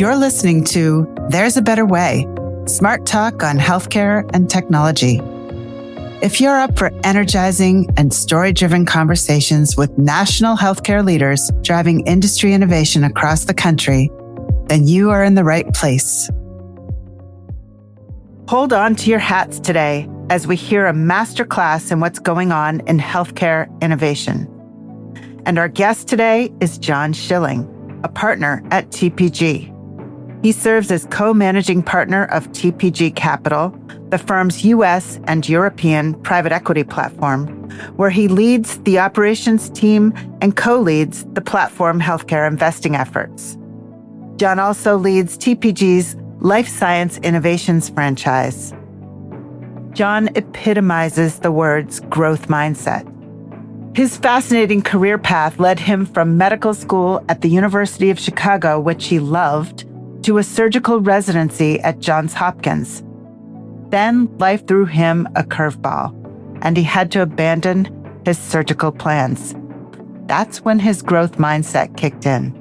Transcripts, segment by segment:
You're listening to There's a Better Way, smart talk on healthcare and technology. If you're up for energizing and story-driven conversations with national healthcare leaders driving industry innovation across the country, then you are in the right place. Hold on to your hats today as we hear a masterclass in what's going on in healthcare innovation. And our guest today is John Schilling, a partner at TPG. He serves as co-managing partner of TPG Capital, the firm's U.S. and European private equity platform, where he leads the operations team and co-leads the platform healthcare investing efforts. John also leads TPG's Life Science Innovations franchise. John epitomizes the words growth mindset. His fascinating career path led him from medical school at the University of Chicago, which he loved, to a surgical residency at Johns Hopkins. Then life threw him a curveball, and he had to abandon his surgical plans. That's when his growth mindset kicked in.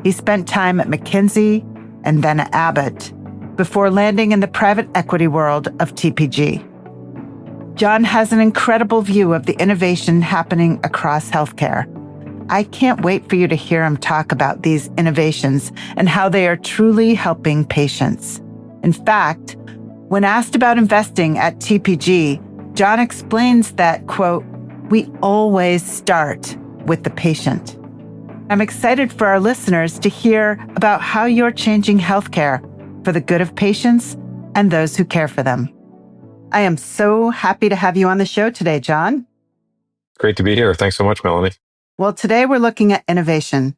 He spent time at McKinsey and then at Abbott before landing in the private equity world of TPG. John has an incredible view of the innovation happening across healthcare. I can't wait for you to hear him talk about these innovations and how they are truly helping patients. In fact, when asked about investing at TPG, John explains that, quote, "We always start with the patient." I'm excited for our listeners to hear about how you're changing healthcare for the good of patients and those who care for them. I am so happy to have you on the show today, John. Great to be here. Thanks so much, Melanie. Well, today we're looking at innovation,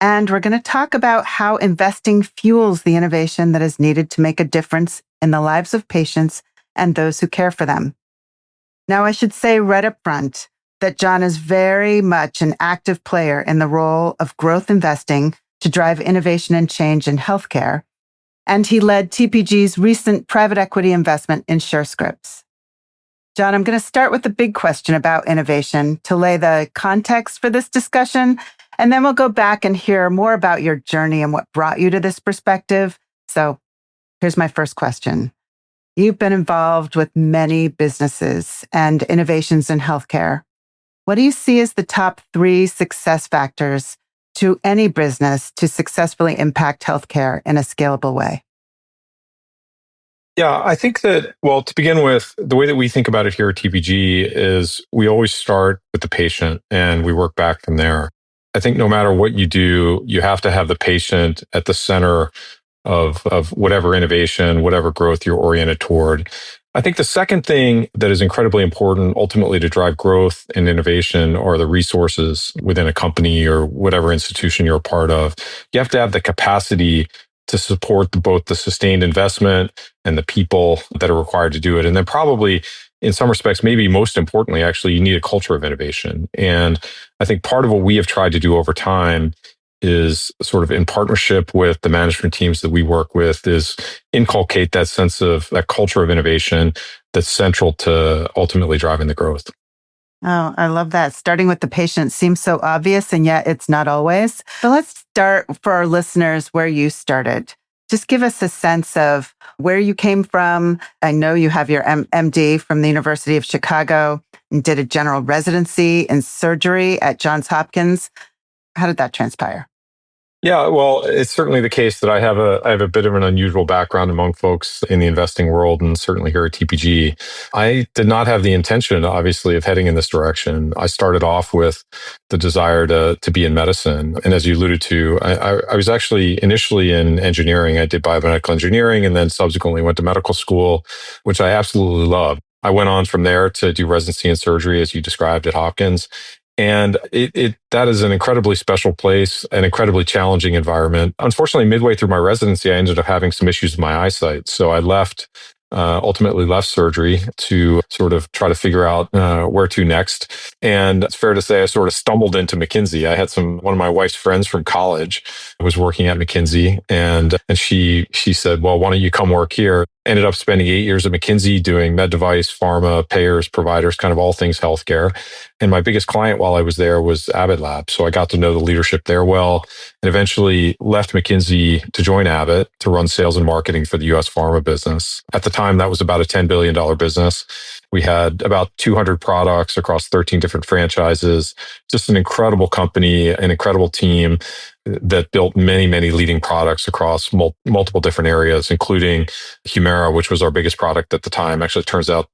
and we're going to talk about how investing fuels the innovation that is needed to make a difference in the lives of patients and those who care for them. Now, I should say right up front that John is very much an active player in the role of growth investing to drive innovation and change in healthcare, and he led TPG's recent private equity investment in SureScripts. John, I'm going to start with the big question about innovation to lay the context for this discussion, and then we'll go back and hear more about your journey and what brought you to this perspective. So here's my first question. You've been involved with many businesses and innovations in healthcare. What do you see as the top 3 success factors to any business to successfully impact healthcare in a scalable way? Yeah, I think that, well, to begin with, the way that we think about it here at TPG is we always start with the patient and we work back from there. I think no matter what you do, you have to have the patient at the center of whatever innovation, whatever growth you're oriented toward. I think the second thing that is incredibly important ultimately to drive growth and innovation are the resources within a company or whatever institution you're a part of. You have to have the capacity to support both the sustained investment and the people that are required to do it. And then probably in some respects, maybe most importantly, actually, you need a culture of innovation. And I think part of what we have tried to do over time is sort of in partnership with the management teams that we work with is inculcate that sense of that culture of innovation that's central to ultimately driving the growth. Oh, I love that. Starting with the patient seems so obvious, and yet it's not always. So let's start for our listeners where you started. Just give us a sense of where you came from. I know you have your MD from the University of Chicago and did a general residency in surgery at Johns Hopkins. How did that transpire? Yeah, well, it's certainly the case that I have a bit of an unusual background among folks in the investing world, and certainly here at TPG. I did not have the intention, obviously, of heading in this direction. I started off with the desire to be in medicine, and as you alluded to, I was actually initially in engineering. I did biomedical engineering, and then subsequently went to medical school, which I absolutely loved. I went on from there to do residency in surgery, as you described, at Hopkins. And that is an incredibly special place, an incredibly challenging environment. Unfortunately, midway through my residency, I ended up having some issues with my eyesight. So I ultimately left surgery to sort of try to figure out where to next. And it's fair to say I sort of stumbled into McKinsey. I had one of my wife's friends from college was working at McKinsey, and she said, "Well, why don't you come work here?" ended up spending 8 years at McKinsey doing med device, pharma, payers, providers, kind of all things healthcare. And my biggest client while I was there was Abbott Labs. So I got to know the leadership there well, and eventually left McKinsey to join Abbott to run sales and marketing for the US pharma business. At the time, that was about a $10 billion business. We had about 200 products across 13 different franchises, just an incredible company, an incredible team that built many, many leading products across multiple different areas, including Humira, which was our biggest product at the time. Actually, it turns out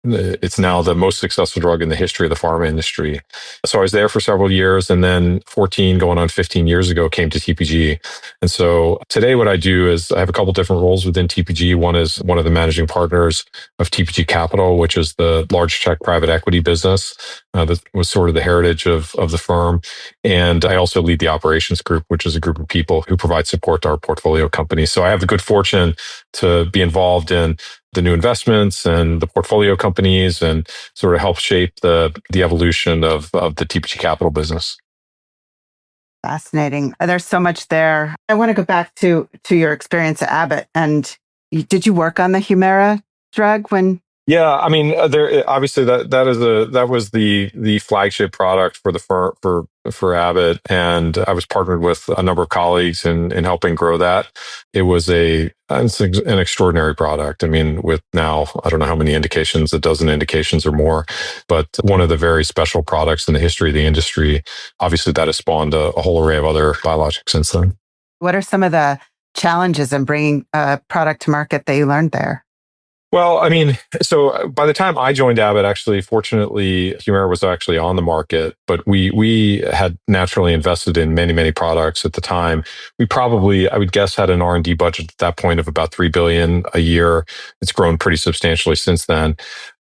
it's now the most successful drug in the history of the pharma industry. So I was there for several years, and then 14 going on 15 years ago came to TPG. And so today what I do is I have a couple different roles within TPG. One is one of the managing partners of TPG Capital, which is the large Czech private equity business that was sort of the heritage of the firm. And I also lead the operations group, which is a group of people who provide support to our portfolio companies. So I have the good fortune to be involved in the new investments and the portfolio companies and sort of help shape the evolution of the TPG Capital business. Fascinating. There's so much there. I want to go back to your experience at Abbott. And did you work on the Humira drug when? Yeah, I mean, there obviously that was the flagship product for the for Abbott, and I was partnered with a number of colleagues in helping grow that. It was an extraordinary product. I mean, with now I don't know how many indications, a dozen indications or more, but one of the very special products in the history of the industry. Obviously, that has spawned a whole array of other biologics since then. What are some of the challenges in bringing a product to market that you learned there? Well, I mean, so by the time I joined Abbott, actually, fortunately, Humira was actually on the market, but we had naturally invested in many, many products at the time. We probably, I would guess, had an R&D budget at that point of about $3 billion a year. It's grown pretty substantially since then.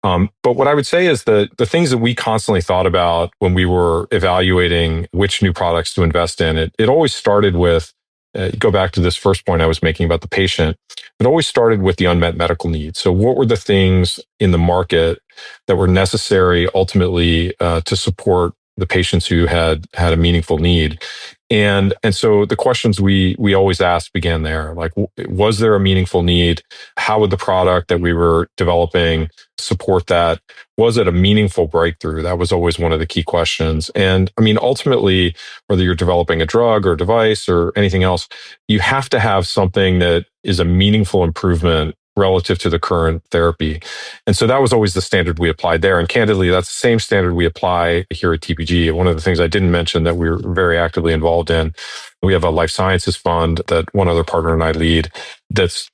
But what I would say is that the things that we constantly thought about when we were evaluating which new products to invest in, it always started with, go back to this first point I was making about the patient. It always started with the unmet medical needs. So what were the things in the market that were necessary ultimately to support the patients who had a meaningful need? And so the questions we always asked began there. Like, was there a meaningful need? How would the product that we were developing support that? Was it a meaningful breakthrough? That was always one of the key questions. And I mean, ultimately, whether you're developing a drug or a device or anything else, you have to have something that is a meaningful improvement relative to the current therapy. And so that was always the standard we applied there. And candidly, that's the same standard we apply here at TPG. One of the things I didn't mention that we're very actively involved in, we have a life sciences fund that one other partner and I lead that's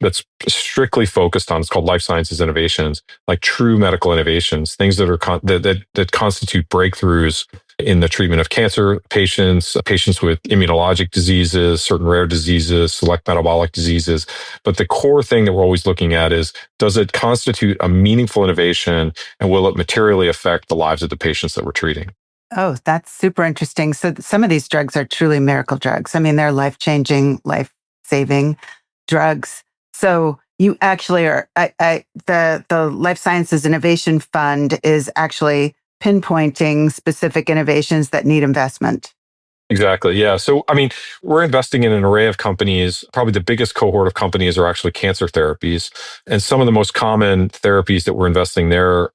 strictly focused on, it's called Life Sciences Innovations, like true medical innovations, things that are that constitute breakthroughs in the treatment of cancer patients with immunologic diseases, certain rare diseases, select metabolic diseases. But the core thing that we're always looking at is, does it constitute a meaningful innovation, and will it materially affect the lives of the patients that we're treating? Oh, that's super interesting. So some of these drugs are truly miracle drugs. I mean, they're life-changing, life-saving drugs. So you actually are, the Life Sciences Innovation Fund is actually pinpointing specific innovations that need investment. Exactly. Yeah. So, I mean, we're investing in an array of companies. Probably the biggest cohort of companies are actually cancer therapies. And some of the most common therapies that we're investing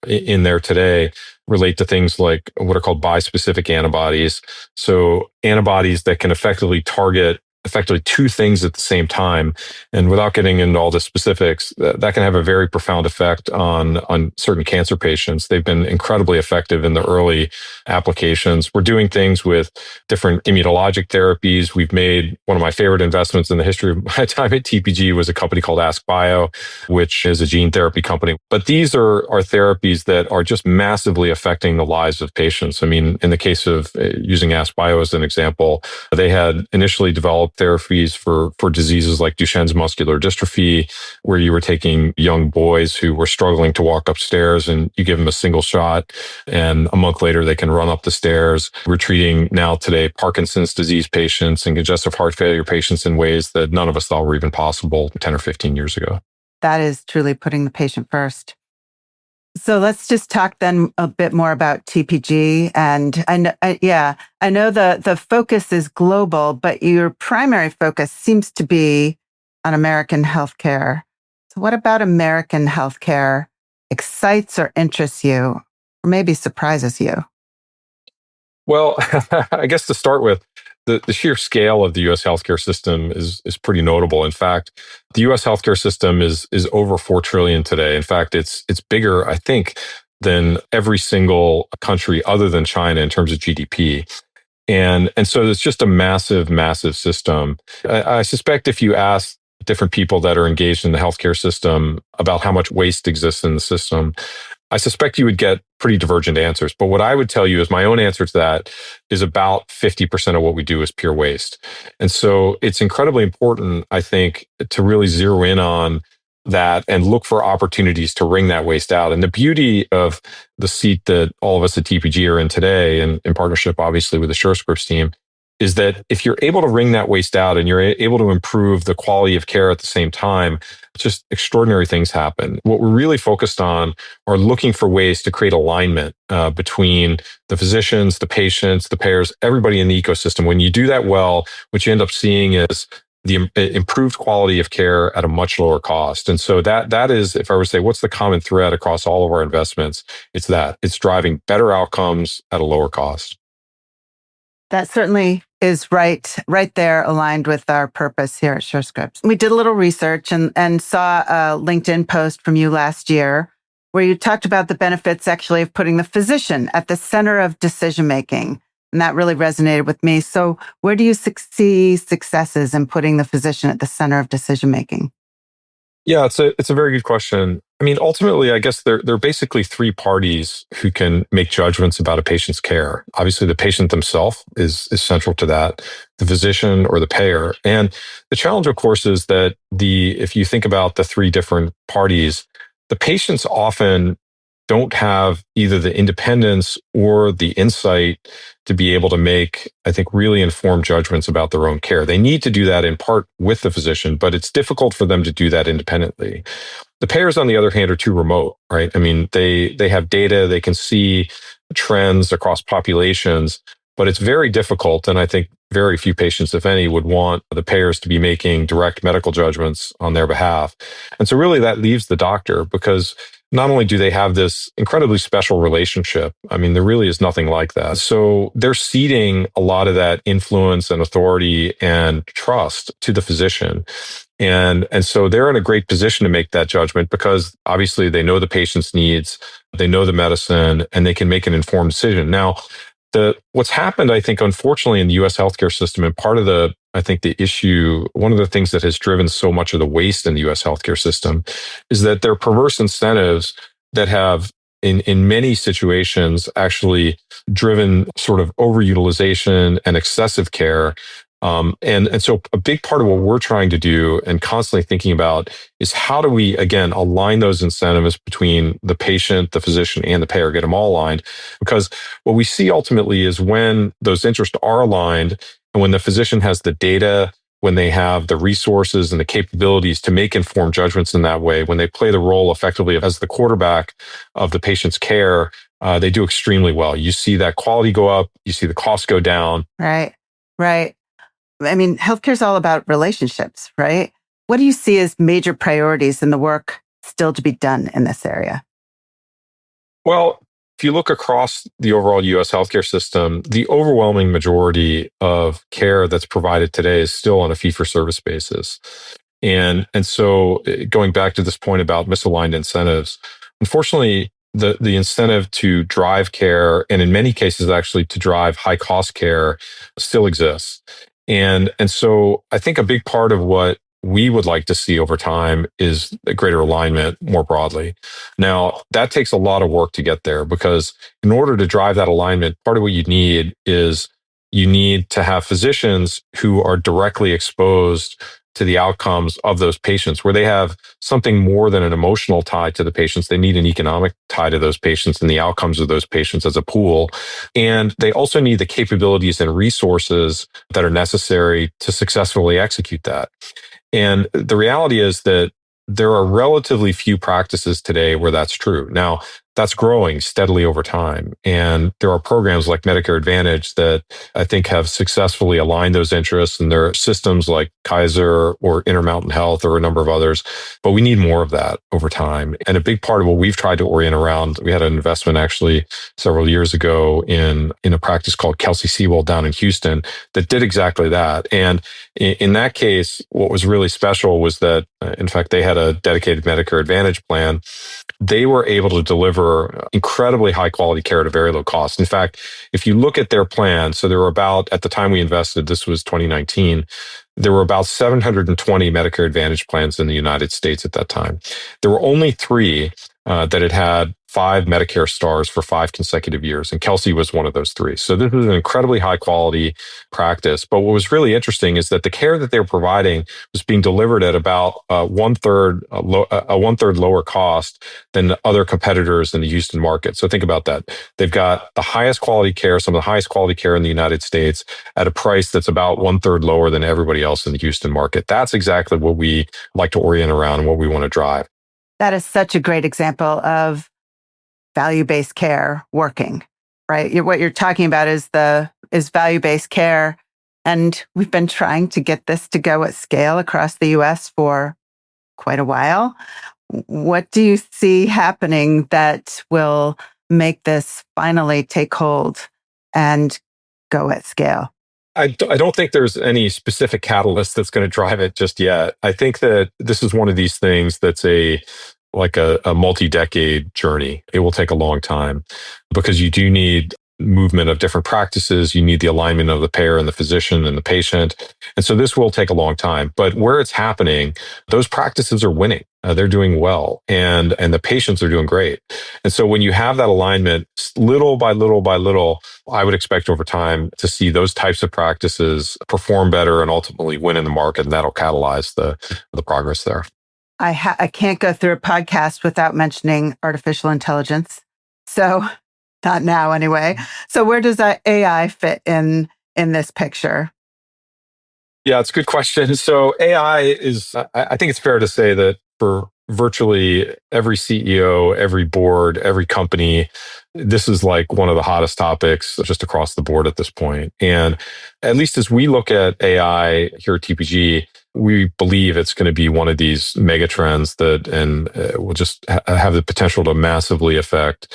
in there today relate to things like what are called bispecific antibodies. So antibodies that can effectively target two things at the same time. And without getting into all the specifics, that can have a very profound effect on certain cancer patients. They've been incredibly effective in the early applications. We're doing things with different immunologic therapies. We've made one of my favorite investments in the history of my time at TPG was a company called AskBio, which is a gene therapy company. But these are therapies that are just massively affecting the lives of patients. I mean, in the case of using AskBio as an example, they had initially developed therapies for diseases like Duchenne's muscular dystrophy, where you were taking young boys who were struggling to walk upstairs and you give them a single shot, and a month later they can run up the stairs. We're treating now today Parkinson's disease patients and congestive heart failure patients in ways that none of us thought were even possible 10 or 15 years ago. That is truly putting the patient first. So let's just talk then a bit more about TPG. And I know the focus is global, but your primary focus seems to be on American healthcare. What about American healthcare excites or interests you, or maybe surprises you? Well, I guess to start with, the sheer scale of the U.S. healthcare system is pretty notable. In fact, the U.S. healthcare system is over 4 trillion today. In fact, it's bigger, I think, than every single country other than China in terms of GDP. And so it's just a massive, massive system. I suspect if you ask different people that are engaged in the healthcare system about how much waste exists in the system, I suspect you would get pretty divergent answers. But what I would tell you is my own answer to that is about 50% of what we do is pure waste. And so it's incredibly important, I think, to really zero in on that and look for opportunities to wring that waste out. And the beauty of the seat that all of us at TPG are in today, and in partnership, obviously, with the SureScripts team, is that if you're able to wring that waste out and you're able to improve the quality of care at the same time, just extraordinary things happen. What we're really focused on are looking for ways to create alignment between the physicians, the patients, the payers, everybody in the ecosystem. When you do that well, what you end up seeing is the improved quality of care at a much lower cost. And so that is, if I were to say, what's the common thread across all of our investments? It's that. It's driving better outcomes at a lower cost. That certainly is right there, aligned with our purpose here at SureScripts. We did a little research and saw a LinkedIn post from you last year where you talked about the benefits actually of putting the physician at the center of decision making. And that really resonated with me. So where do you see successes in putting the physician at the center of decision making? Yeah, it's a very good question. I mean, ultimately, I guess there are basically three parties who can make judgments about a patient's care. Obviously, the patient themselves is central to that, the physician or the payer. And the challenge, of course, is that if you think about the three different parties, the patients often don't have either the independence or the insight to be able to make, I think, really informed judgments about their own care. They need to do that in part with the physician, but it's difficult for them to do that independently. The payers, on the other hand, are too remote, right? I mean, they have data, they can see trends across populations, but it's very difficult. And I think very few patients, if any, would want the payers to be making direct medical judgments on their behalf. And so really that leaves the doctor, because not only do they have this incredibly special relationship, I mean, there really is nothing like that. So they're ceding a lot of that influence and authority and trust to the physician. And so they're in a great position to make that judgment because obviously they know the patient's needs, they know the medicine, and they can make an informed decision. Now, what's happened, I think, unfortunately, in the US healthcare system, and part of the issue, one of the things that has driven so much of the waste in the US healthcare system is that there are perverse incentives that have, in many situations, actually driven sort of overutilization and excessive care. And so a big part of what we're trying to do and constantly thinking about is how do we, again, align those incentives between the patient, the physician, and the payer, get them all aligned. Because what we see ultimately is when those interests are aligned and when the physician has the data, when they have the resources and the capabilities to make informed judgments in that way, when they play the role effectively as the quarterback of the patient's care, they do extremely well. You see that quality go up, you see the costs go down. Right. I mean, healthcare is all about relationships, right? What do you see as major priorities in the work still to be done in this area? Well, if you look across the overall US healthcare system, the overwhelming majority of care that's provided today is still on a fee-for-service basis. And so going back to this point about misaligned incentives, unfortunately, the incentive to drive care, and in many cases actually to drive high cost care, still exists. And so I think a big part of what we would like to see over time is a greater alignment more broadly. Now, that takes a lot of work to get there, because in order to drive that alignment, part of what you need is you need to have physicians who are directly exposed to the outcomes of those patients, where they have something more than an emotional tie to the patients. They need an economic tie to those patients and the outcomes of those patients as a pool. And they also need the capabilities and resources that are necessary to successfully execute that. And the reality is that there are relatively few practices today where that's true. Now, that's growing steadily over time. And there are programs like Medicare Advantage that I think have successfully aligned those interests. And there are systems like Kaiser or Intermountain Health or a number of others. But we need more of that over time. And a big part of what we've tried to orient around, we had an investment actually several years ago in a practice called Kelsey Sewell down in Houston that did exactly that. And in that case, what was really special was that, in fact, they had a dedicated Medicare Advantage plan. They were able to deliver incredibly high quality care at a very low cost. In fact, if you look at their plan, so there were about, at the time we invested, this was 2019, there were about 720 Medicare Advantage plans in the United States at that time. There were only three that had 5 Medicare stars for 5 consecutive years. And Kelsey was one of those 3. So this is an incredibly high quality practice. But what was really interesting is that the care that they were providing was being delivered at about one third lower cost than other competitors in the Houston market. So think about that. They've got the highest quality care, some of the highest quality care in the United States at a price that's about one third lower than everybody else in the Houston market. That's exactly what we like to orient around and what we want to drive. That is such a great example of value-based care working, right? What you're talking about is value-based care. And we've been trying to get this to go at scale across the US for quite a while. What do you see happening that will make this finally take hold and go at scale? I don't think there's any specific catalyst that's going to drive it just yet. I think that this is one of these things that's a multi-decade journey. It will take a long time because you do need movement of different practices. You need the alignment of the payer and the physician and the patient. And so this will take a long time. But where it's happening, those practices are winning. They're doing well, and the patients are doing great. And so when you have that alignment, little by little by little, I would expect over time to see those types of practices perform better and ultimately win in the market, and that'll catalyze the progress there. I can't go through a podcast without mentioning artificial intelligence. So not now anyway. So where does AI fit in this picture? Yeah, it's a good question. So AI is, I think it's fair to say that for virtually every CEO, every board, every company, this is like one of the hottest topics just across the board at this point. And at least as we look at AI here at TPG, we believe it's going to be one of these mega trends that will just have the potential to massively affect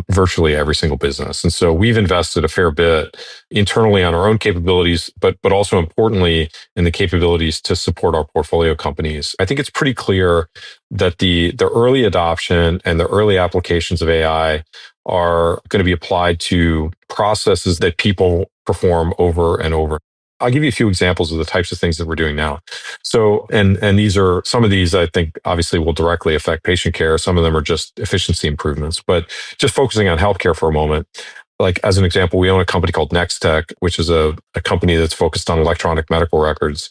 virtually every single business. And so we've invested a fair bit internally on our own capabilities, but also importantly in the capabilities to support our portfolio companies. I think it's pretty clear that the early adoption and the early applications of AI are going to be applied to processes that people perform over and over. I'll give you a few examples of the types of things that we're doing now. So, and these are, some of these I think obviously will directly affect patient care. Some of them are just efficiency improvements, but just focusing on healthcare for a moment. Like as an example, we own a company called Nextech, which is a company that's focused on electronic medical records.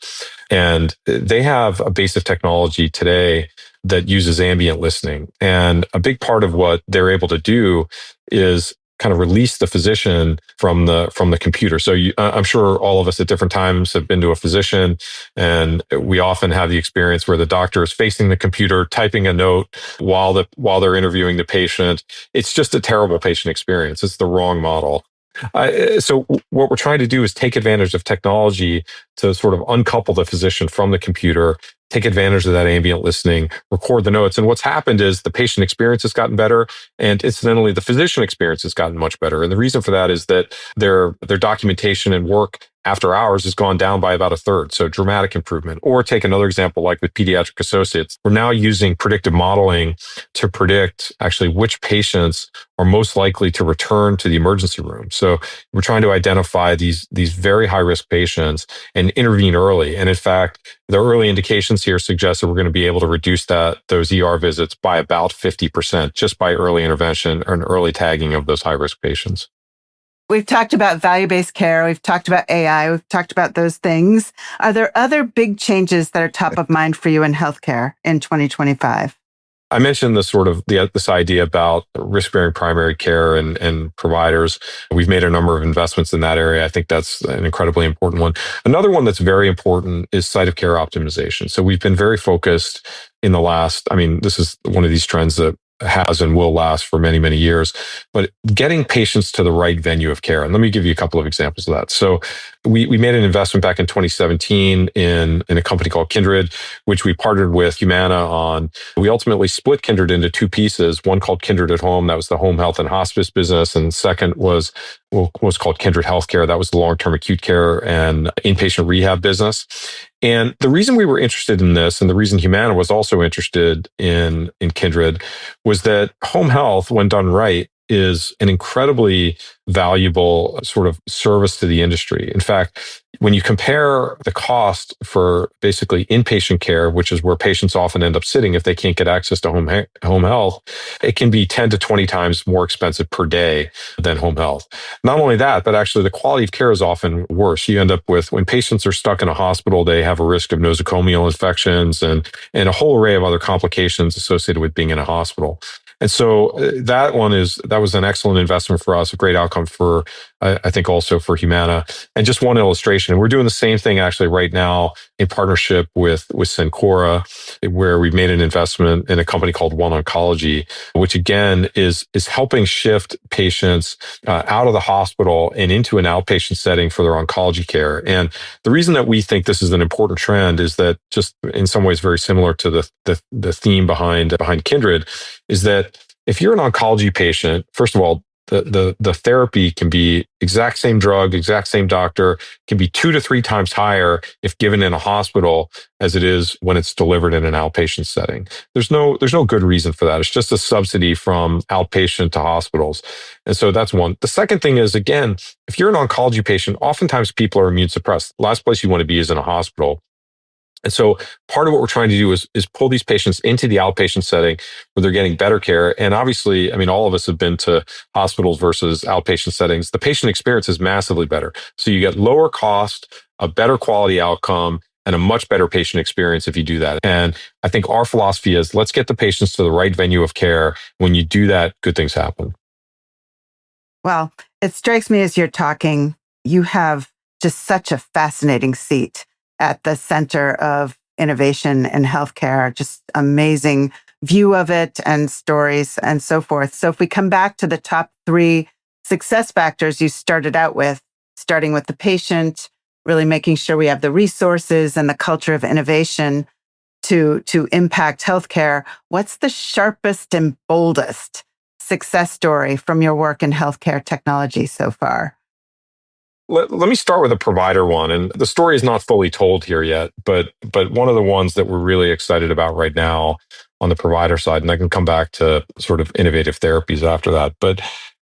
And they have a base of technology today that uses ambient listening. And a big part of what they're able to do is kind of release the physician from the computer. So I'm sure all of us at different times have been to a physician, and we often have the experience where the doctor is facing the computer, typing a note while they're interviewing the patient. It's just a terrible patient experience. It's the wrong model. So what we're trying to do is take advantage of technology to sort of uncouple the physician from the computer, take advantage of that ambient listening, record the notes. And what's happened is the patient experience has gotten better, and incidentally, the physician experience has gotten much better. And the reason for that is that their documentation and work after hours has gone down by about a third. So dramatic improvement. Or take another example, like with pediatric associates, we're now using predictive modeling to predict actually which patients are most likely to return to the emergency room. So we're trying to identify these very high risk patients and intervene early. And in fact, the early indications here suggest that we're going to be able to reduce those ER visits by about 50% just by early intervention and early tagging of those high risk patients. We've talked about value-based care. We've talked about AI. We've talked about those things. Are there other big changes that are top of mind for you in healthcare in 2025? I mentioned this idea about risk-bearing primary care and providers. We've made a number of investments in that area. I think that's an incredibly important one. Another one that's very important is site of care optimization. So we've been very focused in the last, this is one of these trends that has and will last for many, many years. But getting patients to the right venue of care. And let me give you a couple of examples of that. So we made an investment back in 2017 in a company called Kindred, which we partnered with Humana on. We ultimately split Kindred into two pieces, one called Kindred at Home, that was the home health and hospice business, and second was called Kindred Healthcare, that was the long-term acute care and inpatient rehab business. And the reason we were interested in this, and the reason Humana was also interested in Kindred, was that home health, when done right, is an incredibly valuable sort of service to the industry. In fact, when you compare the cost for basically inpatient care, which is where patients often end up sitting if they can't get access to home health, it can be 10 to 20 times more expensive per day than home health. Not only that, but actually the quality of care is often worse. You end up with, when patients are stuck in a hospital, they have a risk of nosocomial infections and a whole array of other complications associated with being in a hospital. And so that was an excellent investment for us, a great outcome for, I think also for Humana. And just one illustration, and we're doing the same thing actually right now in partnership with Cencora, where we've made an investment in a company called One Oncology, which again is helping shift patients out of the hospital and into an outpatient setting for their oncology care. And the reason that we think this is an important trend is that, just in some ways very similar to the theme behind Kindred, is that if you're an oncology patient, first of all, the therapy can be exact same drug, exact same doctor, can be 2 to 3 times higher if given in a hospital as it is when it's delivered in an outpatient setting. There's no good reason for that. It's just a subsidy from outpatient to hospitals. And so that's one. The second thing is, again, if you're an oncology patient, oftentimes people are immune suppressed. The last place you want to be is in a hospital. And so part of what we're trying to do is pull these patients into the outpatient setting where they're getting better care. And obviously, I mean, all of us have been to hospitals versus outpatient settings. The patient experience is massively better. So you get lower cost, a better quality outcome, and a much better patient experience if you do that. And I think our philosophy is, let's get the patients to the right venue of care. When you do that, good things happen. Well, it strikes me as you're talking, you have just such a fascinating seat at the center of innovation in healthcare, just amazing view of it and stories and so forth. So if we come back to the top 3 success factors you started out with, starting with the patient, really making sure we have the resources and the culture of innovation to impact healthcare, what's the sharpest and boldest success story from your work in healthcare technology so far? Let me start with a provider one. And the story is not fully told here yet, but one of the ones that we're really excited about right now on the provider side, and I can come back to sort of innovative therapies after that. But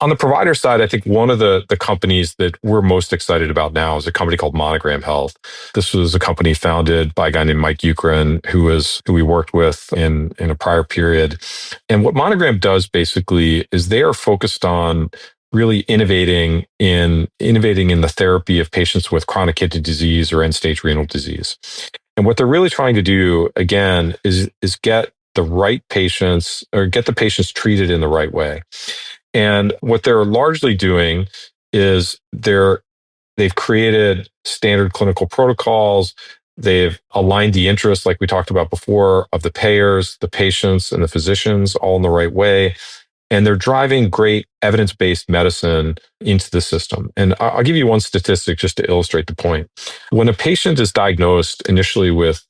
on the provider side, I think one of the companies that we're most excited about now is a company called Monogram Health. This was a company founded by a guy named Mike Ukren, who we worked with in a prior period. And what Monogram does basically is they are focused on really innovating in the therapy of patients with chronic kidney disease or end-stage renal disease. And what they're really trying to do, again, is get the right patients, or get the patients treated in the right way. And what they're largely doing is they've created standard clinical protocols. They've aligned the interests, like we talked about before, of the payers, the patients, and the physicians all in the right way. And they're driving great evidence-based medicine into the system. And I'll give you one statistic just to illustrate the point. When a patient is diagnosed initially with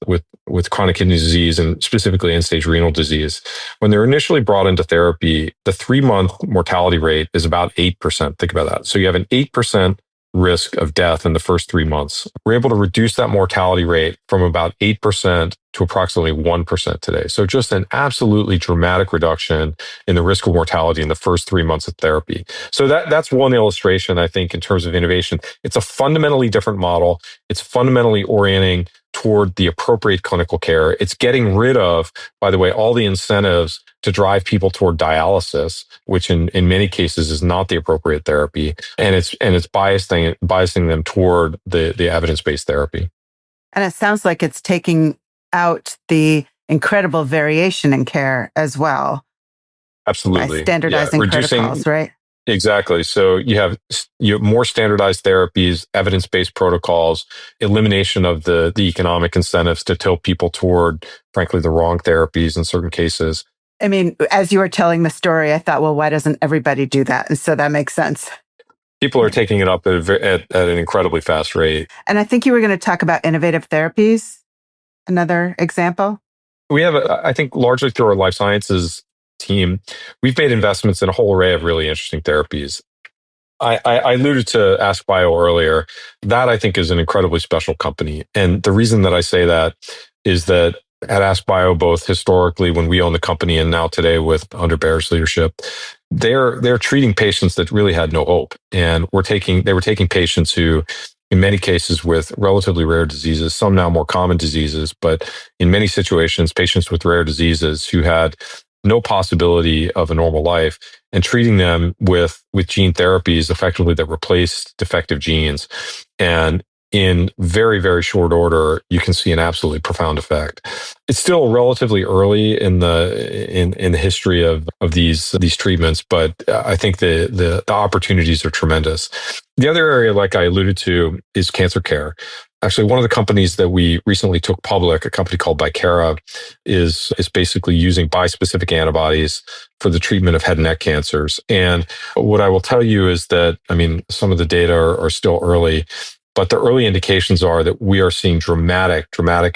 chronic kidney disease, and specifically end-stage renal disease, when they're initially brought into therapy, the 3-month mortality rate is about 8%. Think about that. So you have an 8% risk of death in the first 3 months. We're able to reduce that mortality rate from about 8% to approximately 1% today. So just an absolutely dramatic reduction in the risk of mortality in the first 3 months of therapy. So that's one illustration, I think, in terms of innovation. It's a fundamentally different model. It's fundamentally orienting toward the appropriate clinical care. It's getting rid of, by the way, all the incentives to drive people toward dialysis, which in many cases is not the appropriate therapy. And it's biasing them toward the evidence-based therapy. And it sounds like it's taking out the incredible variation in care as well. Absolutely. By standardizing protocols, right? Exactly. So you have more standardized therapies, evidence-based protocols, elimination of the economic incentives to tilt people toward, frankly, the wrong therapies in certain cases. I mean, as you were telling the story, I thought, well, why doesn't everybody do that? And so that makes sense. People are taking it up at an incredibly fast rate. And I think you were going to talk about innovative therapies, another example. We have, I think, largely through our life sciences team, we've made investments in a whole array of really interesting therapies. I alluded to AskBio earlier. That I think is an incredibly special company. And the reason that I say that is that at AskBio, both historically when we owned the company and now today with under Bear's leadership, they're treating patients that really had no hope. And they were taking patients who, in many cases, with relatively rare diseases, some now more common diseases, but in many situations, patients with rare diseases who had no possibility of a normal life, and treating them with gene therapies effectively that replace defective genes. And in very, very short order, you can see an absolutely profound effect. It's still relatively early in the history of these treatments, but I think the opportunities are tremendous. The other area, like I alluded to, is cancer care. Actually, one of the companies that we recently took public, a company called Bicara, is basically using bispecific antibodies for the treatment of head and neck cancers. And what I will tell you is that, I mean, some of the data are still early, but the early indications are that we are seeing dramatic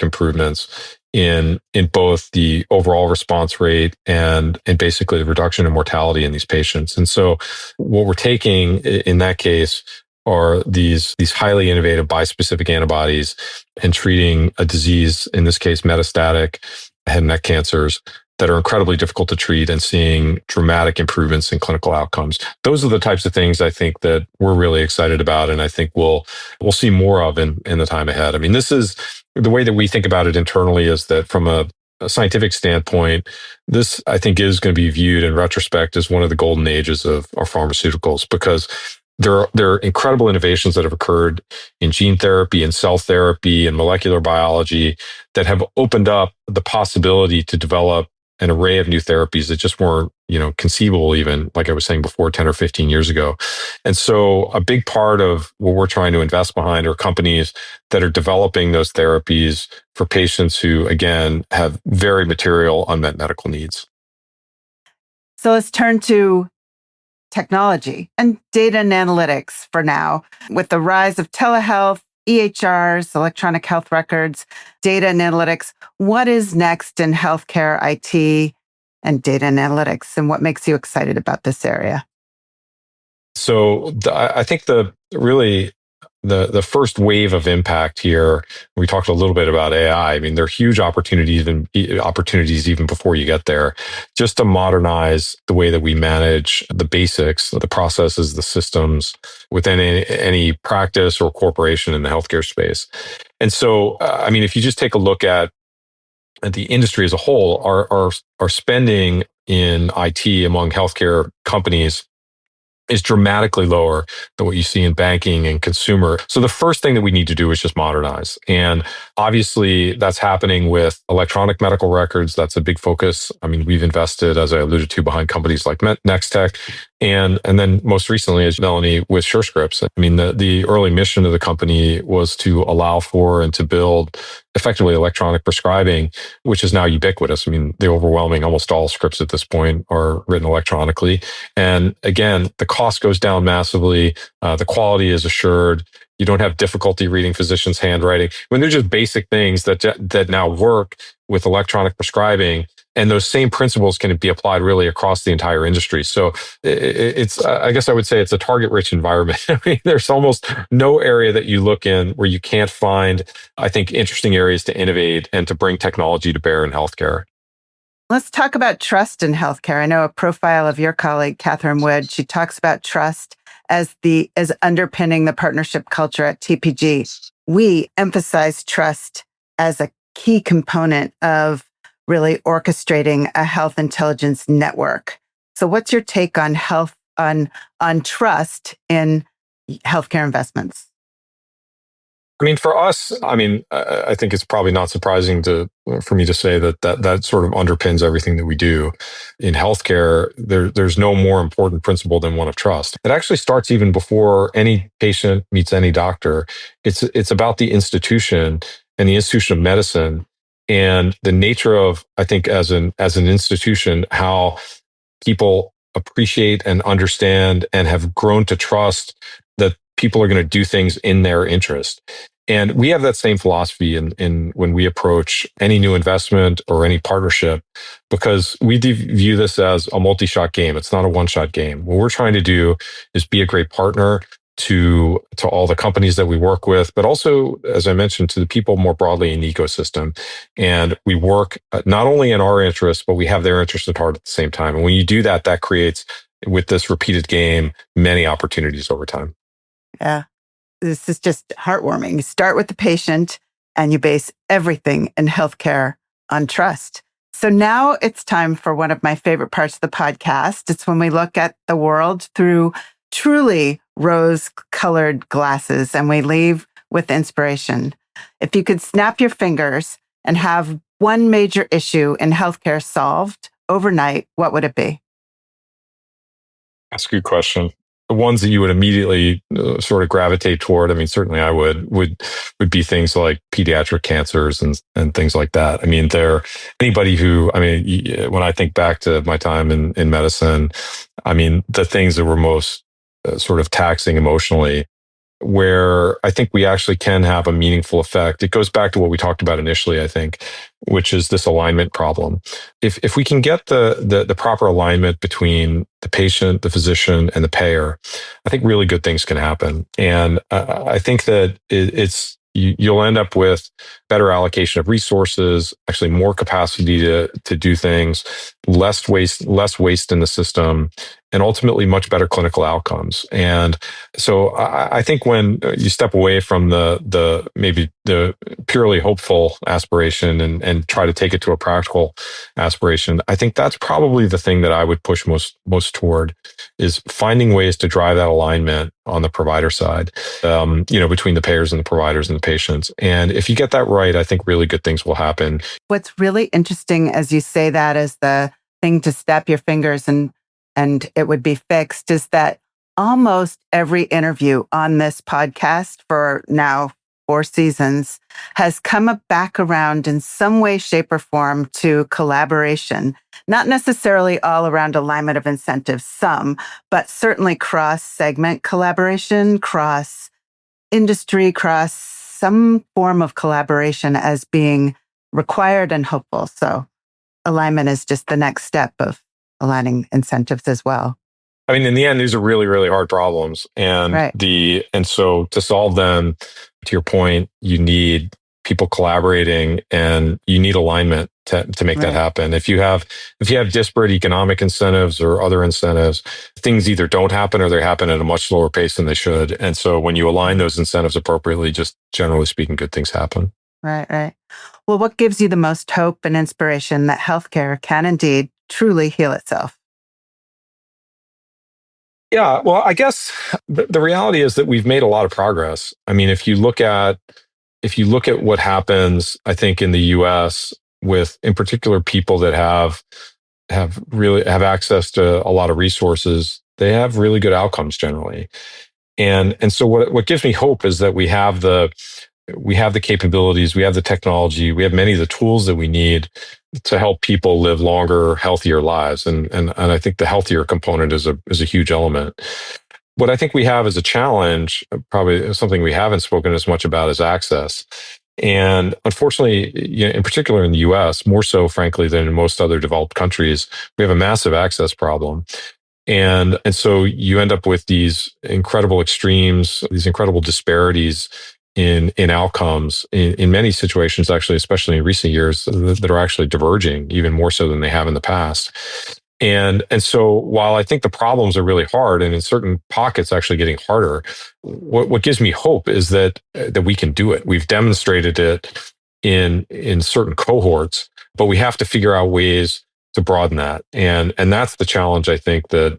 improvements in both the overall response rate and basically the reduction in mortality in these patients. And so what we're taking in that case are these highly innovative bispecific antibodies and treating a disease, in this case, metastatic head and neck cancers that are incredibly difficult to treat and seeing dramatic improvements in clinical outcomes. Those are the types of things I think that we're really excited about, and I think we'll see more of in the time ahead. I mean, this is the way that we think about it internally, is that from a scientific standpoint, this I think is going to be viewed in retrospect as one of the golden ages of our pharmaceuticals, because there are incredible innovations that have occurred in gene therapy and cell therapy and molecular biology that have opened up the possibility to develop an array of new therapies that just weren't, conceivable even, like I was saying before, 10 or 15 years ago. And so a big part of what we're trying to invest behind are companies that are developing those therapies for patients who, again, have very material unmet medical needs. So let's turn to technology and data and analytics for now. With the rise of telehealth, EHRs, electronic health records, data and analytics, what is next in healthcare IT and data and analytics, and what makes you excited about this area? So I think the first wave of impact here, we talked a little bit about AI. I mean, there are huge opportunities even before you get there, just to modernize the way that we manage the basics, the processes, the systems within any practice or corporation in the healthcare space. And so, I mean, if you just take a look at the industry as a whole, our spending in IT among healthcare companies is dramatically lower than what you see in banking and consumer. So the first thing that we need to do is just modernize. And obviously that's happening with electronic medical records. That's a big focus. I mean, we've invested, as I alluded to, behind companies like Nextech. And then most recently, as Melanie, with SureScripts. I mean, the early mission of the company was to allow for and to build effectively electronic prescribing, which is now ubiquitous. I mean, the overwhelming, almost all scripts at this point are written electronically. And again, the cost goes down massively. The quality is assured. You don't have difficulty reading physicians' handwriting. When they're just basic things that now work with electronic prescribing, and those same principles can be applied really across the entire industry. So it's, I guess I would say it's a target-rich environment. I mean, there's almost no area that you look in where you can't find, I think, interesting areas to innovate and to bring technology to bear in healthcare. Let's talk about trust in healthcare. I know a profile of your colleague, Catherine Wood. She talks about trust as underpinning the partnership culture at TPG. We emphasize trust as a key component of really orchestrating a health intelligence network. So what's your take on on trust in healthcare investments? I mean, for us, I think it's probably not surprising for me to say that sort of underpins everything that we do in healthcare. There's no more important principle than one of trust. It actually starts even before any patient meets any doctor. It's about the institution and the institution of medicine And the nature of, I think, as an institution, how people appreciate and understand and have grown to trust that people are going to do things in their interest. And we have that same philosophy in when we approach any new investment or any partnership, because we view this as a multi-shot game. It's not a one-shot game. What we're trying to do is be a great partner to all the companies that we work with, but also, as I mentioned, to the people more broadly in the ecosystem. And we work not only in our interests, but we have their interest at heart at the same time. And when you do that, that creates, with this repeated game, many opportunities over time. Yeah. This is just heartwarming. You start with the patient and you base everything in healthcare on trust. So now it's time for one of my favorite parts of the podcast. It's when we look at the world through truly rose-colored glasses and we leave with inspiration. If you could snap your fingers and have one major issue in healthcare solved overnight, what would it be? That's a good question. The ones that you would immediately sort of gravitate toward, I mean, certainly I would be things like pediatric cancers and things like that. I mean, anybody who, I mean, when I think back to my time in medicine, I mean, the things that were most sort of taxing emotionally, where I think we actually can have a meaningful effect. It goes back to what we talked about initially, I think, which is this alignment problem. If we can get the proper alignment between the patient, the physician, and the payer, I think really good things can happen. And I think that you'll end up with better allocation of resources, actually more capacity to do things, less waste in the system, and ultimately much better clinical outcomes. And so I think when you step away from the maybe the purely hopeful aspiration and try to take it to a practical aspiration, I think that's probably the thing that I would push most toward, is finding ways to drive that alignment on the provider side, between the payers and the providers and the patients. And if you get that right, I think really good things will happen. What's really interesting as you say that as the thing to snap your fingers and it would be fixed, is that almost every interview on this podcast for now 4 seasons has come back around in some way, shape, or form to collaboration. Not necessarily all around alignment of incentives, some, but certainly cross-segment collaboration, cross-industry, cross some form of collaboration as being required and hopeful. So alignment is just the next step of aligning incentives as well. I mean, in the end, these are really, really hard problems. And right. And so to solve them, to your point, you need people collaborating and you need alignment to make that happen. If you have disparate economic incentives or other incentives, things either don't happen or they happen at a much slower pace than they should. And so when you align those incentives appropriately, just generally speaking, good things happen. Right. Well, what gives you the most hope and inspiration that healthcare can indeed truly heal itself? Yeah, well, I guess the reality is that we've made a lot of progress. I mean, if you look at what happens, I think in the U.S. with, in particular, people that have access to a lot of resources, they have really good outcomes generally. And so what gives me hope is that we have the capabilities, we have the technology, we have many of the tools that we need to help people live longer, healthier lives. And I think the healthier component is a huge element. What I think we have as a challenge, probably something we haven't spoken as much about, is access. And unfortunately, in particular in the US, more so, frankly, than in most other developed countries, we have a massive access problem. And so you end up with these incredible extremes, these incredible disparities in outcomes in many situations, actually, especially in recent years, that are actually diverging even more so than they have in the past. And so while I think the problems are really hard and in certain pockets actually getting harder, what gives me hope is that we can do it. We've demonstrated it in certain cohorts, but we have to figure out ways to broaden that. And that's the challenge, I think, that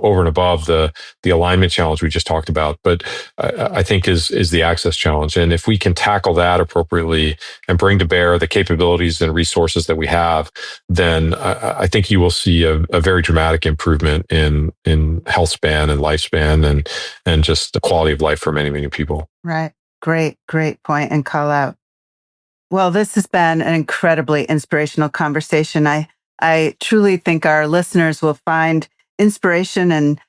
over and above the alignment challenge we just talked about, but I think is the access challenge. And if we can tackle that appropriately and bring to bear the capabilities and resources that we have, then I think you will see a very dramatic improvement in health span and lifespan and just the quality of life for many, many people. Right. Great point and call out. Well, this has been an incredibly inspirational conversation. I truly think our listeners will find inspiration in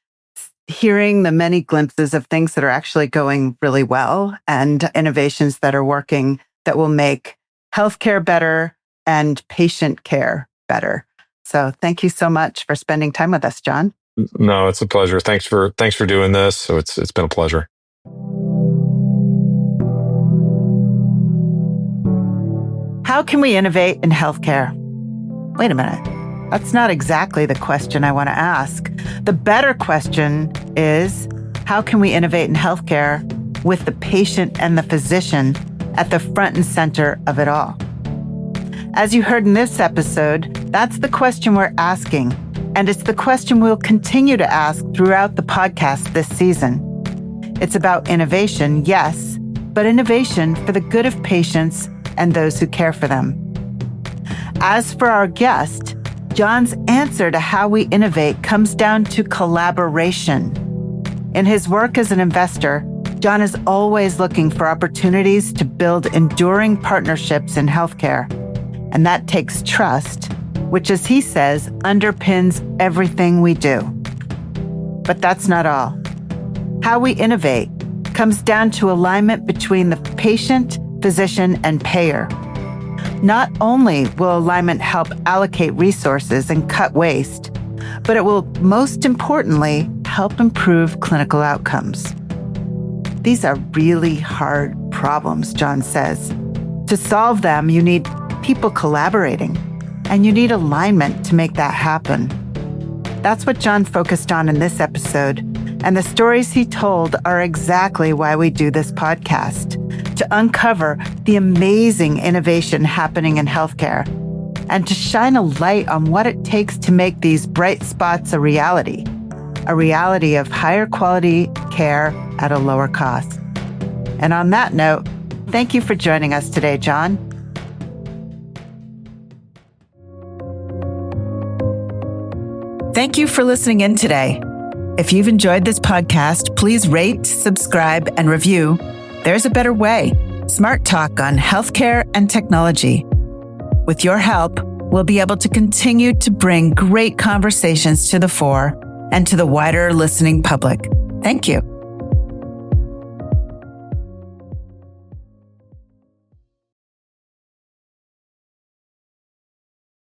hearing the many glimpses of things that are actually going really well and innovations that are working that will make healthcare better and patient care better. So thank you so much for spending time with us, John. No, it's a pleasure. Thanks for doing this. So it's been a pleasure. How can we innovate in healthcare? Wait a minute. That's not exactly the question I want to ask. The better question is, how can we innovate in healthcare with the patient and the physician at the front and center of it all? As you heard in this episode, that's the question we're asking, and it's the question we'll continue to ask throughout the podcast this season. It's about innovation, yes, but innovation for the good of patients and those who care for them. As for our guest, John's answer to how we innovate comes down to collaboration. In his work as an investor, John is always looking for opportunities to build enduring partnerships in healthcare. And that takes trust, which, as he says, underpins everything we do. But that's not all. How we innovate comes down to alignment between the patient, physician, and payer. Not only will alignment help allocate resources and cut waste, but it will most importantly help improve clinical outcomes. These are really hard problems, John says. To solve them, you need people collaborating, and you need alignment to make that happen. That's what John focused on in this episode, and the stories he told are exactly why we do this podcast, to uncover the amazing innovation happening in healthcare and to shine a light on what it takes to make these bright spots a reality of higher quality care at a lower cost. And on that note, thank you for joining us today, John. Thank you for listening in today. If you've enjoyed this podcast, please rate, subscribe, and review. There's a better way. Smart talk on healthcare and technology. With your help, we'll be able to continue to bring great conversations to the fore and to the wider listening public. Thank you.